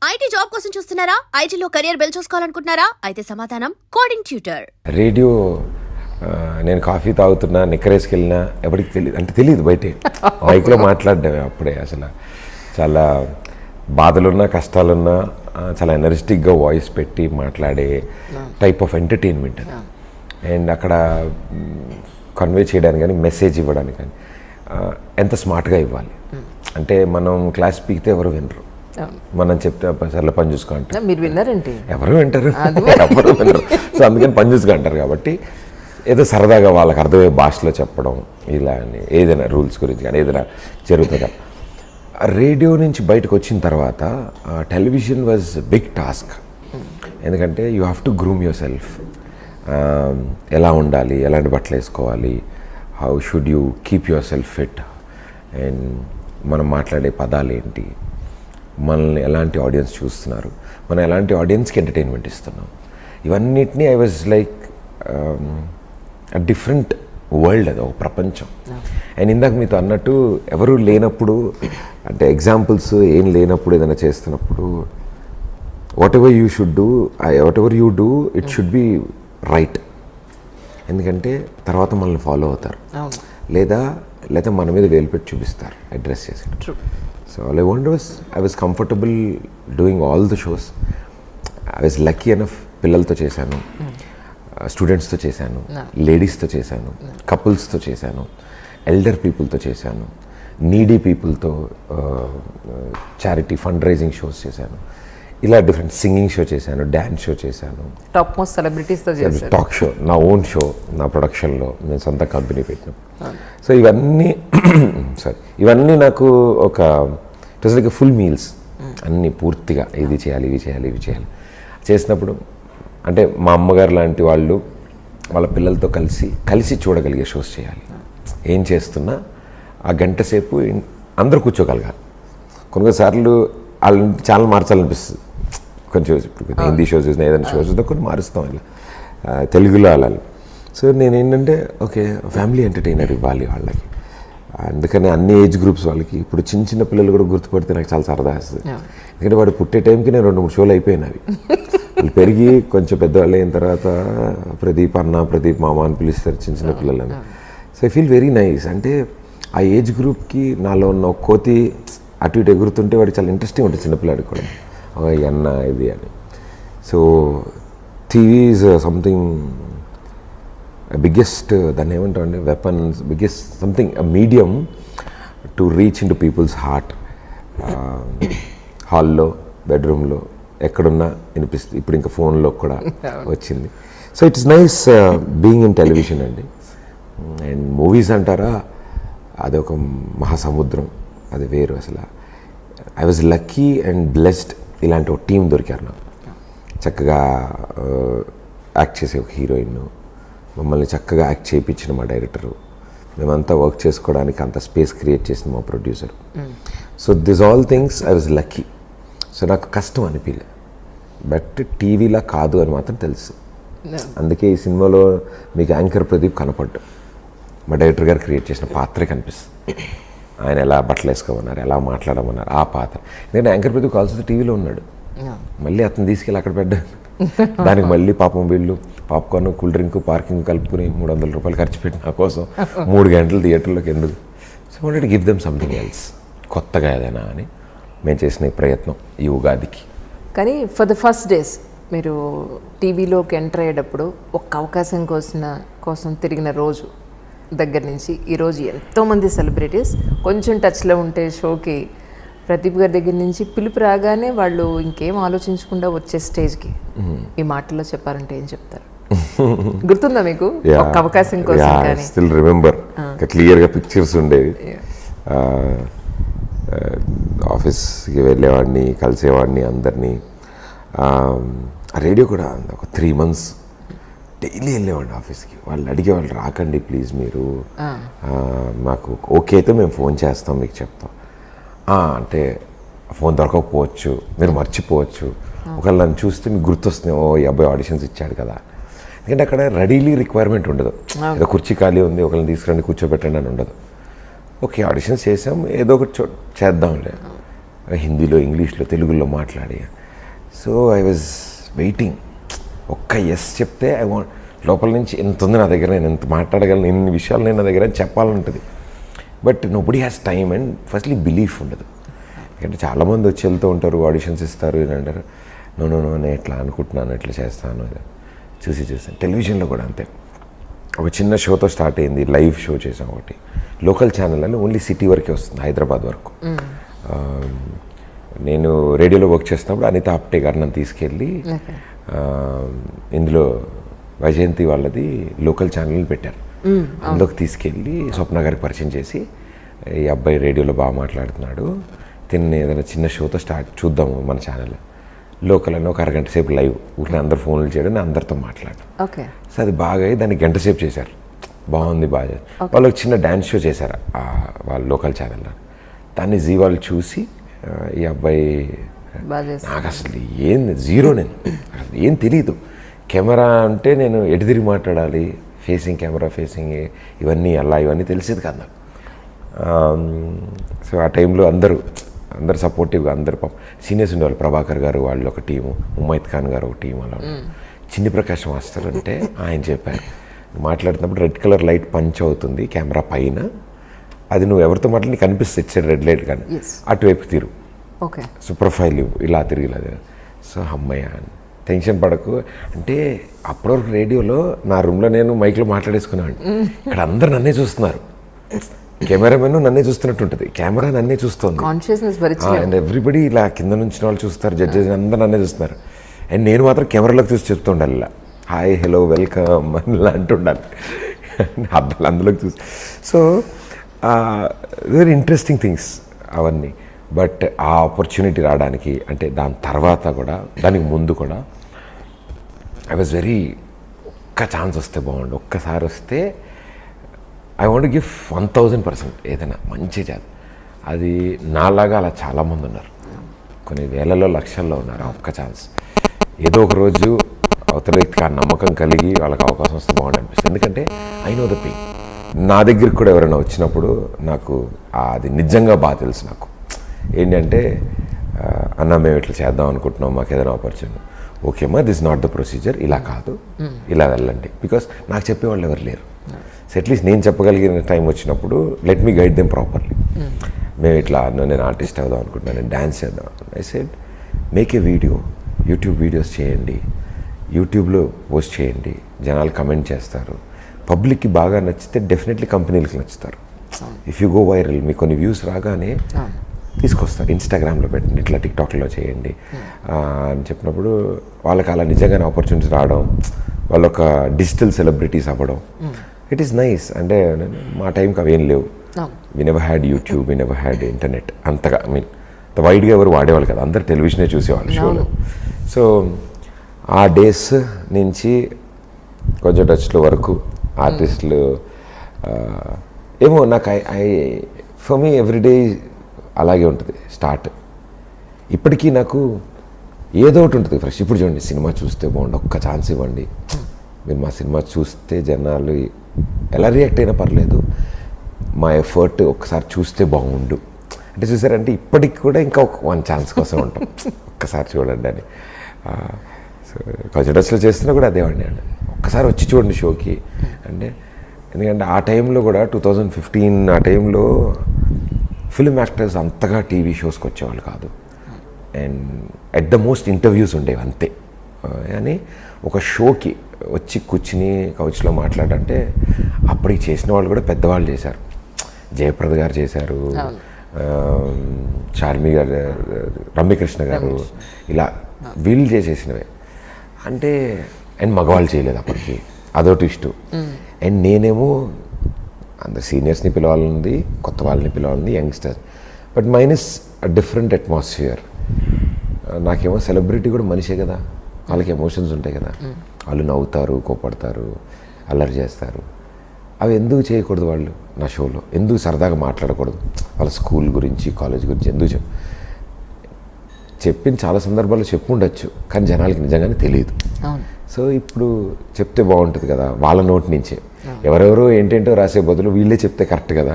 IT job కోసం చూస్తున్నారా? ఐటీలో కెరియర్ బిల్డ్ చూసుకోవాలనుకుంటున్నారా? అయితే సమాధానం కోడింగ్ ట్యూటర్. రేడియో నేను కాఫీ తాగుతున్నా నిక్కరేసుకెళ్ళినా ఎవరికి తెలియదు, అంటే తెలియదు బయటే మైక్లో మాట్లాడడమే. అప్పుడే అసలు చాలా బాధలున్నా కష్టాలున్నా చాలా ఎనర్జెటిక్గా వాయిస్ పెట్టి మాట్లాడే టైప్ ఆఫ్ ఎంటర్టైన్మెంట్ అది. అండ్ అక్కడ కన్వే చేయడానికి కానీ మెసేజ్ ఇవ్వడానికి కానీ ఎంత స్మార్ట్గా ఇవ్వాలి. అంటే మనం క్లాస్ పీకితే ఎవరు వినరు, మనం చెప్తే సర్లే పని చూసుకో అంటారు. మీరు విన్నారంటే ఎవరు వింటారు, ఎవరు వినరు. సో అందుకని పని చూసుకో అంటారు. కాబట్టి ఏదో సరదాగా వాళ్ళకి అర్థమయ్యే భాషలో చెప్పడం ఇలా అని ఏదైనా రూల్స్ గురించి కానీ ఏదైనా జరుగుతుందా. రేడియో నుంచి బయటకు వచ్చిన తర్వాత టెలివిజన్ వాజ్ బిగ్ టాస్క్. ఎందుకంటే you have to groom your self. ఎలా ఉండాలి, ఎలాంటి బట్టలు వేసుకోవాలి, how should you keep your self fit, and మనం మాట్లాడే పదాలు ఏంటి, మనల్ని ఎలాంటి ఆడియన్స్ చూస్తున్నారు, మనం ఎలాంటి ఆడియన్స్కి ఎంటర్టైన్మెంట్ ఇస్తున్నాం, ఇవన్నిటినీ I was like different world. అది ఒక ప్రపంచం. అండ్ ఇందాక మీతో అన్నట్టు ఎవరు లేనప్పుడు, అంటే ఎగ్జాంపుల్స్ ఏం లేనప్పుడు ఏదైనా చేస్తున్నప్పుడు what ever you should do, what ever you do it should be right. ఎందుకంటే తర్వాత మనల్ని ఫాలో అవుతారు, లేదా మన మీద వేలు పెట్టి చూపిస్తారు అడ్రస్ చేసి. So all I want was I was comfortable doing all the shows. I was lucky enough. పిల్లలతో చేశాను, స్టూడెంట్స్తో చేశాను, లేడీస్తో చేశాను, కపుల్స్తో చేశాను, ఎల్డర్ పీపుల్తో చేశాను, నీడీ పీపుల్తో చారిటీ ఫండ్ రైజింగ్ షోస్ చేశాను. ఇలా డిఫరెంట్ సింగింగ్ షో చేశాను, డ్యాన్స్ షో చేశాను, టాప్ మోస్ట్ సెలబ్రిటీస్తో చేశాను, టాక్ షో, నా ఓన్ షో, నా ప్రొడక్షన్లో నేను సొంత కంపెనీ పెట్టిన. సో ఇవన్నీ ఇవన్నీ నాకు ఒక it was like full meals. అన్నీ పూర్తిగా ఇది చేయాలి, ఇవి చేయాలి, ఇవి చేయాలి చేసినప్పుడు, అంటే మా అమ్మగారు లాంటి వాళ్ళు వాళ్ళ పిల్లలతో కలిసి చూడగలిగే షోస్ చేయాలి. ఏం చేస్తున్నా ఆ గంట సేపు అందరూ కూర్చోగలగాలి. కొన్నిసార్లు వాళ్ళని ఛానల్ మార్చాలనిపిస్తుంది. కొంచెం ఇప్పుడు హిందీ షోస్ చూసినా ఏదైనా షోస్ చూసినా కొన్ని మారుస్తాం ఇలా తెలుగులో అలా. సో నేను ఏంటంటే ఓకే ఫ్యామిలీ ఎంటర్టైనర్ ఇవ్వాలి వాళ్ళకి. అందుకని అన్ని ఏజ్ గ్రూప్స్ వాళ్ళకి. ఇప్పుడు చిన్న పిల్లలు కూడా గుర్తుపడితే నాకు చాలా సరదా వస్తుంది. ఎందుకంటే వాడు పుట్టే టైంకి నేను 2-3 షోలు అయిపోయినవి. వాళ్ళు పెరిగి కొంచెం పెద్దవాళ్ళు అయిన తర్వాత ప్రదీప్ అన్న, ప్రదీప్ మామ అని పిలుస్తారు చిన్న పిల్లలని. So I feel very nice. అంటే ఆ ఏజ్ గ్రూప్కి నాలో ఉన్న కోతి అటు ఇటు ఎగురుతుంటే వాడికి చాలా ఇంట్రెస్టింగ్ ఉంటుంది చిన్నపిల్లాడికి కూడా, అన్న ఇది అని. So TV is something biggest, దాన్ని ఏమంటామండి, weapons, biggest something medium to reach in to people's heart. హాల్లో, బెడ్రూమ్లో, ఎక్కడున్నా వినిపిస్తుంది. ఇప్పుడు ఇంకా ఫోన్లో కూడా వచ్చింది. So it's nice being in television అండి. అండ్ మూవీస్ అంటారా, అదొక మహాసముద్రం, అది వేరు అసలు. I was lucky and blessed. ఇలాంటి ఒక టీం దొరికారు నాకు. చక్కగా యాక్ట్ చేసే ఒక హీరోయిన్, మమ్మల్ని చక్కగా యాక్ట్ చేయించిన మా డైరెక్టరు, మేమంతా వర్క్ చేసుకోవడానికి అంత స్పేస్ క్రియేట్ చేసిన మా producer. So this all things I was lucky. So నాకు కష్టం అనిపించలే, బట్ టీవీలా కాదు అని మాత్రం తెలుసు. అందుకే ఈ సినిమాలో మీకు యాంకర్ ప్రదీప్ కనపడ్డు, మా డైరెక్టర్ గారు క్రియేట్ చేసిన పాత్రే కనిపిస్తుంది. ఆయన ఎలా బట్టలు వేసుకోమన్నారు, ఎలా మాట్లాడమన్నారు, ఆ పాత్ర. ఎందుకంటే యాంకర్ ప్రదీప్ కావాల్సి టీవీలో ఉన్నాడు, మళ్ళీ అతను తీసుకెళ్ళి అక్కడ పెట్టాను. దానికి మళ్ళీ పాపం వీళ్ళు పాప్కార్న్, కూల్ డ్రింక్, పార్కింగ్ కలుపుకుని 300 రూపాయలు ఖర్చు పెట్టి నా కోసం 3 గంటలు థియేటర్లోకి ఎందుకు. So wanted to give them something else, కొత్తగా ఏదైనా అని మేము చేసిన ఈ ప్రయత్నం ఈ ఉగాదికి. కానీ ఫర్ ద ఫస్ట్ డేస్ మీరు టీవీలోకి ఎంటర్ అయ్యేటప్పుడు ఒక్క అవకాశం కోసం తిరిగిన రోజు దగ్గర నుంచి ఈరోజు ఎంతోమంది సెలబ్రిటీస్ కొంచెం టచ్లో ఉంటే షోకి ప్రదీప్ గారి దగ్గర నుంచి పిలుపు రాగానే వాళ్ళు ఇంకేం ఆలోచించకుండా వచ్చే స్టేజ్కి ఈ మాటల్లో చెప్పారంటే ఏం చెప్తారు? గుర్తుందా మీకు ఒక్క అవకాశం కోసం? కానీ స్టిల్ రిమెంబర్, క్లియర్గా పిక్చర్స్ ఉండేవి. ఆఫీస్కి వెళ్ళేవాడిని, కలిసేవాడిని అందరినీ. రేడియో కూడా ఒక 3 months డైలీ వెళ్ళేవాడిని ఆఫీస్కి. వాళ్ళు అడిగేవాళ్ళు, రాకండి ప్లీజ్ మీరు, మాకు ఓకే అయితే మేము ఫోన్ చేస్తాం, మీకు చెప్తాం. అంటే ఫోన్ దొరకకపోవచ్చు, మీరు మర్చిపోవచ్చు, ఒకవేళ నన్ను చూస్తే మీకు గుర్తొస్తుంది, ఓ ఈ అబ్బాయి ఆడిషన్స్ ఇచ్చాడు కదా. ఎందుకంటే అక్కడ రెడీలీ రిక్వైర్మెంట్ ఉండదు, ఏదో కుర్చీ ఖాళీ ఉంది ఒకళ్ళని తీసుకురండి కూర్చోబెట్టండి అని ఉండదు. ఓకే ఆడిషన్స్ చేసాం, ఏదో ఒకటి చేద్దాంలే. హిందీలో, ఇంగ్లీష్లో, తెలుగులో మాట్లాడి. సో ఐ వాజ్ వెయిటింగ్, ఒక్క ఎస్ చెప్తే ఐ వాంట్, లోపల నుంచి ఎంత ఉంది నా దగ్గర, నేను ఎంత మాట్లాడగలను, ఎన్ని విషయాలు నేను నా దగ్గర చెప్పాలంటుంది. But nobody has time and firstly belief ఉండదు. ఎందుకంటే చాలామంది వచ్చి వెళ్తూ ఉంటారు, ఆడిషన్స్ ఇస్తారు, ఇది అంటారు. నో నేను ఇట్లా అనుకుంటున్నాను, ఇట్లా చేస్తాను. చూసాను టెలివిజన్లో కూడా అంతే. ఒక చిన్న షోతో స్టార్ట్ అయింది, లైవ్ షో చేసాం ఒకటి, లోకల్ ఛానల్ అని, ఓన్లీ సిటీ వరకే వస్తుంది, హైదరాబాద్ వరకు. నేను రేడియోలో వర్క్ చేస్తున్నప్పుడు అనిత ఆప్టే గారు నన్ను తీసుకెళ్ళి ఇందులో వైజయంతి వాళ్ళది లోకల్ ఛానల్ పెట్టారు. అందులోకి తీసుకెళ్ళి స్వప్న గారికి పరిచయం చేసి, ఈ అబ్బాయి రేడియోలో బాగా మాట్లాడుతున్నాడు, తిని ఏదైనా చిన్న షోతో స్టార్ట్ చూద్దాము మన ఛానల్, లోకల్ అని ఒక అరగంట సేపు లైవ్, ఊరిని అందరు ఫోన్లు చేయడం, నేను అందరితో మాట్లాడు. సో అది బాగా దాన్ని గంట సేపు చేశారు, బాగుంది బాగా. వాళ్ళు ఒక చిన్న డ్యాన్స్ షో చేశారు వాళ్ళ లోకల్ ఛానల్లో. దాన్ని జీ వాళ్ళు చూసి ఈ అబ్బాయి, నాకు అసలు జీరో, నేను అసలు ఏం తెలియదు. కెమెరా అంటే నేను ఎటు తిరిగి మాట్లాడాలి, ఫేసింగ్ కెమెరా, ఫేసింగ్ ఇవన్నీ ఇవన్నీ తెలిసేది కాదు నాకు. సో ఆ టైంలో అందరూ సపోర్టివ్గా, అందరు సీనియర్స్ ఉండేవాళ్ళు, ప్రభాకర్ గారు వాళ్ళు ఒక టీము, ముమైత్ ఖాన్ గారు ఒక టీం, అలా చిన్ని ప్రకాష్ మాస్టర్ అంటే ఆయన చెప్పారు, మాట్లాడుతున్నప్పుడు రెడ్ కలర్ లైట్ పంచ్ అవుతుంది కెమెరా పైన, అది నువ్వు ఎవరితో మాట్లాడి నీకు కనిపిస్తుంది ఇటు సైడ్ రెడ్ లైట్, కానీ అటువైపు తిరుగు, సో ప్రొఫైల్ ఇలా తిరిగి ఇలా. సో అమ్మయ్య టెన్షన్ పడకు అంటే. అప్పటివరకు రేడియోలో నా రూమ్లో నేను మైక్లో మాట్లాడేసుకున్నాను, ఇక్కడ అందరు నన్నే చూస్తున్నారు, కెమెరామెన్ నన్నే చూస్తున్నట్టు ఉంటుంది, కెమెరా నన్నే చూస్తుంది, అండ్ ఎవ్రీబడి ఇలా కింద నుంచి వాళ్ళు చూస్తారు, జడ్జెస్ అందరు నన్నే చూస్తున్నారు. అండ్ నేను మాత్రం కెమెరాలోకి చూసి చెప్తుండాలి, ఇలా హాయ్ హలో వెల్కమ్ అని ఇలా అంటుండాలి, అబ్బాయిలు అందులోకి చూసి. సో వెరీ ఇంట్రెస్టింగ్ థింగ్స్ అవన్నీ. బట్ ఆ ఆపర్చునిటీ రావడానికి, అంటే దాని తర్వాత కూడా, దానికి ముందు కూడా ఐ వాజ్ వెరీ, ఒక్క ఛాన్స్ వస్తే బాగుండు, ఒక్కసారి వస్తే ఐ వాంట్ గివ్ 1000%, ఏదైనా మంచి జాబ్. అది నాలాగా అలా చాలామంది ఉన్నారు, కొన్ని వేలలో లక్షల్లో ఉన్నారు. ఆ ఒక్క ఛాన్స్ ఏదో ఒక రోజు అవతల వ్యక్తికి ఆ నమ్మకం కలిగి వాళ్ళకి అవకాశం వస్తే బాగుండు అనిపిస్తుంది. ఎందుకంటే ఐ నో ద పెయిన్. నా దగ్గరికి కూడా ఎవరైనా వచ్చినప్పుడు నాకు అది నిజంగా బాగా తెలుసు. నాకు ఏంటంటే, అన్న మేము ఇట్లా చేద్దాం అనుకుంటున్నాం, మాకు ఏదైనా ఆపర్చునిటీ, ఓకేమ్మా దిస్ నాట్ ద ప్రొసీజర్, ఇలా కాదు, ఇలా వెళ్ళండి. బికాస్ నాకు చెప్పేవాళ్ళు ఎవరు లేరు. సో అట్లీస్ట్ నేను చెప్పగలిగిన టైం వచ్చినప్పుడు let me guide them properly. మేము ఇట్లా, నేను ఆర్టిస్ట్ అవుదాం అనుకుంటున్నాను, నేను డ్యాన్స్ చేద్దాం. I said make a video, YouTube videos చేయండి, యూట్యూబ్లో పోస్ట్ చేయండి, జనాలు కమెంట్ చేస్తారు, పబ్లిక్కి బాగా నచ్చితే డెఫినెట్లీ కంపెనీలకి నచ్చుతారు. ఇఫ్ యూ గో వైరల్, మీకు కొన్ని వ్యూస్ రాగానే తీసుకొస్తారు, ఇన్స్టాగ్రామ్లో పెట్టండి, ఇట్లా టిక్టాక్లో చేయండి అని చెప్పినప్పుడు వాళ్ళకి అలా నిజంగానే ఆపర్చునిటీస్ రావడం, వాళ్ళు ఒక డిజిటల్ సెలబ్రిటీస్ అవ్వడం, ఇట్ ఈస్ నైస్. అంటే మా టైంకి అవేం లేవు. We never had YouTube, we never had internet అంతగా, అంత వైడ్గా ఎవరు వాడేవాళ్ళు కదా, అందరు టెలివిజనే చూసేవాళ్ళు షోలో. సో ఆ డేస్ నుంచి కొంచెం టచ్లో వరకు ఆర్టిస్టులు ఏమో నాకు ఫర్ మీ ఎవ్రీడే అలాగే ఉంటుంది స్టార్ట్. ఇప్పటికీ నాకు ఏదో ఒకటి ఉంటుంది ఫ్రెష్. ఇప్పుడు చూడండి, సినిమా చూస్తే బాగుండు, ఒక్క ఛాన్స్ ఇవ్వండి, మీరు మా సినిమా చూస్తే జనాలు ఎలా రియాక్ట్ అయినా పర్లేదు, మా ఎఫర్ట్ ఒక్కసారి చూస్తే బాగుండు అంటే చూసారంటే ఇప్పటికి కూడా ఇంకా ఒక 1 ఛాన్స్ కోసం ఉంటాం, ఒక్కసారి చూడండి అని. సో కొంచెం టచ్లో చేస్తున్నా కూడా అదేవాడిని అండి, ఒక్కసారి వచ్చి చూడండి షోకి అంటే. ఎందుకంటే ఆ టైంలో కూడా 2015 ఆ టైంలో ఫిల్మ్ యాక్టర్స్ అంతగా టీవీ షోస్కి వచ్చేవాళ్ళు కాదు, and at the most interviews ఉండేవి అంతే. అని ఒక షోకి వచ్చి కూర్చుని కౌచ్లో మాట్లాడంటే అప్పటికి చేసిన వాళ్ళు కూడా పెద్దవాళ్ళు చేశారు. జయప్రద గారు చేశారు, చార్మి గారు, రమ్యకృష్ణ గారు, ఇలా వీళ్ళు చేసేసినవే అంటే. అండ్ మగవాళ్ళు చేయలేదు అప్పటికి, అదొకటి ఇష్టం. అండ్ నేనేమో అందరు సీనియర్స్ని పిలవాలనుంది, కొత్త వాళ్ళని పిలవాలనుంది, youngster. But mine is a different atmosphere. నాకేమో సెలబ్రిటీ కూడా మనిషే కదా, వాళ్ళకి ఎమోషన్స్ ఉంటాయి కదా, వాళ్ళు నవ్వుతారు, కోపడతారు, అల్లరి చేస్తారు. అవి ఎందుకు చేయకూడదు వాళ్ళు నా షోలో? ఎందుకు సరదాగా మాట్లాడకూడదు? వాళ్ళ స్కూల్ గురించి, కాలేజ్ గురించి ఎందుకు చెప్పిన చాలా సందర్భాల్లో చెప్పు ఉండొచ్చు, కానీ జనాలకి నిజంగానే తెలియదు. సో ఇప్పుడు చెప్తే బాగుంటుంది కదా వాళ్ళ నోటి నుంచే. ఎవరెవరో ఏంటంటో రాసే బదులు వీళ్ళే చెప్తే కరెక్ట్ కదా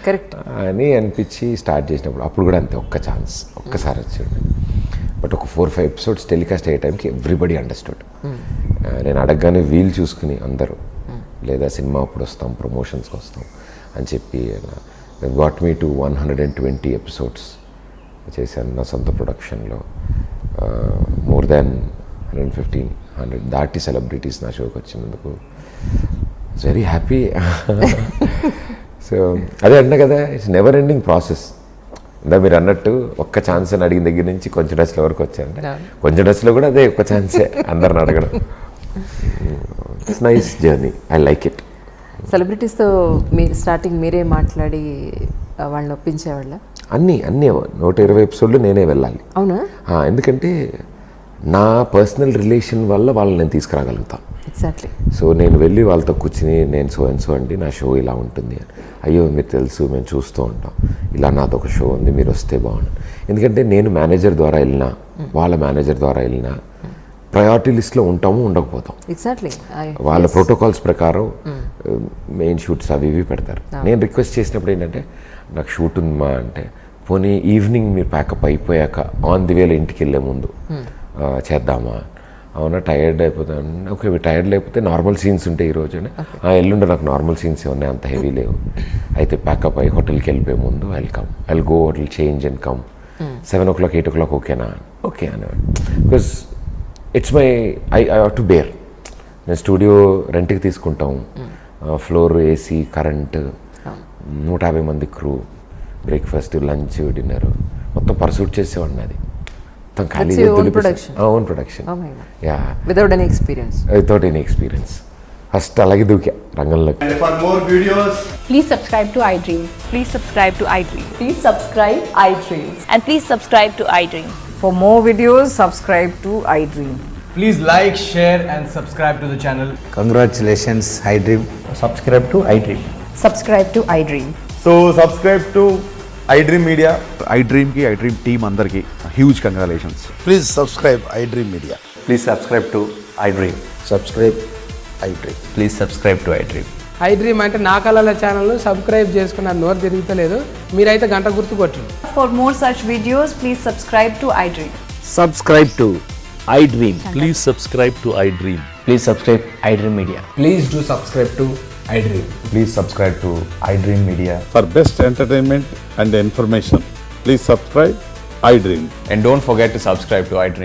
కరెక్ట్ అని అనిపించి స్టార్ట్ చేసినప్పుడు అప్పుడు కూడా అంతే ఒక్కసారి వచ్చాడు. బట్ ఒక 4-5 ఎపిసోడ్స్ టెలికాస్ట్ అయ్యే టైంకి ఎవ్రీబడి అండర్స్టూడ్. నేను అడగగానే వీలు చూసుకుని అందరూ లేదా సినిమా అప్పుడు వస్తాం, ప్రమోషన్స్కి వస్తాం అని చెప్పి గాట్ మీ టు 120 ఎపిసోడ్స్ చేశాను నా సొంత ప్రొడక్షన్లో. మోర్ దాన్ 100 దాటి సెలబ్రిటీస్ నా షోకి వచ్చినందుకు వెరీ హ్యాపీ. సో అదే అన్నా కదా, ఇట్స్ నెవర్ ఎండింగ్ ప్రాసెస్. ఇంకా మీరు అన్నట్టు ఒక్క ఛాన్స్ అని అడిగిన దగ్గర నుంచి కొంచెం డచ్ల వరకు వచ్చారంటే కొంచెం డచ్లో కూడా అదే ఒక్క ఛాన్సే అందరిని అడగడం. It's nice journey, I like it. సెలబ్రిటీస్తో మీరు స్టార్టింగ్ మీరే మాట్లాడి వాళ్ళని ఒప్పించేవాళ్ళ? అన్నీ 120 ఎపిసోడ్లు నేనే వెళ్ళాలి. అవునా? ఎందుకంటే నా పర్సనల్ రిలేషన్ వల్ల వాళ్ళని నేను తీసుకురాగలుగుతాను. ఎగ్జాక్ట్లీ. సో నేను వెళ్ళి వాళ్ళతో కూర్చుని నేను సో అండ్ సో అండి నా షో ఇలా ఉంటుంది అని, అయ్యో మీరు తెలుసు మేము చూస్తూ ఉంటాం, ఇలా నాదొక షో ఉంది మీరు వస్తే బాగుండు. ఎందుకంటే నేను మేనేజర్ ద్వారా వెళ్ళినా వాళ్ళ మేనేజర్ ద్వారా వెళ్ళినా ప్రయారిటీ లిస్ట్లో ఉంటాము, ఉండకపోతాం. ఎగ్జాక్ట్లీ. వాళ్ళ ప్రోటోకాల్స్ ప్రకారం మెయిన్ షూట్స్ అవి ఇవి పెడతారు. నేను రిక్వెస్ట్ చేసినప్పుడు ఏంటంటే నాకు షూట్ ఉందమ్మా అంటే, పోనీ ఈవినింగ్ మీరు ప్యాకప్ అయిపోయాక ఆన్ ది వేలో ఇంటికి వెళ్ళే ముందు చేద్దామా. అవునా టైర్డ్ అయిపోతాను, ఓకే టైర్డ్ లేకపోతే నార్మల్ సీన్స్ ఉంటాయి ఈరోజు అని, ఎల్లుండి నాకు నార్మల్ సీన్స్ ఉన్నాయి అంత హెవీ లేవు, అయితే ప్యాకప్ అయ్యి హోటల్కి వెళ్ళిపోయే ముందు I'll go hotel change and come 7 o'clock 8 o'clock ఓకేనా, ఓకే అనేవాడు. Because it's my I have to bear. నేను స్టూడియో రెంట్కి తీసుకుంటాం, ఫ్లోర్ ఏసీ కరెంట్, 150 మంది క్రూ, బ్రేక్ఫాస్ట్ లంచ్ డిన్నర్ మొత్తం పర్సూట్ చేసేవాడిని. అది మొత్తం ఖాళీ own production. Yeah, without any experience. First అలాగే దూకా రంగంలోకి. For more videos, Please subscribe to iDream. Please subscribe to iDream. Please subscribe iDream. And please subscribe to iDream. For more videos, subscribe to iDream. please like, share and subscribe to the channel. Congratulations, iDream. Subscribe to iDream. Subscribe to iDream. So subscribe to iDream Media. iDream team అందరికి huge congratulations. Please subscribe iDream Media. Please subscribe to iDream. Subscribe iDream. Please subscribe to iDream. iDream అంటే నా కళల channel subscribe చేసుకున్న నోరు తిరుగుతలేదు, మీరైతే గంట గుర్తు కొట్టండి. For more such videos, please subscribe to iDream. Subscribe to iDream. Please subscribe to iDream. Please subscribe iDream Media. Please do subscribe to iDream. Please subscribe to iDream Media. For best entertainment and information, please subscribe iDream. And don't forget to subscribe to iDream.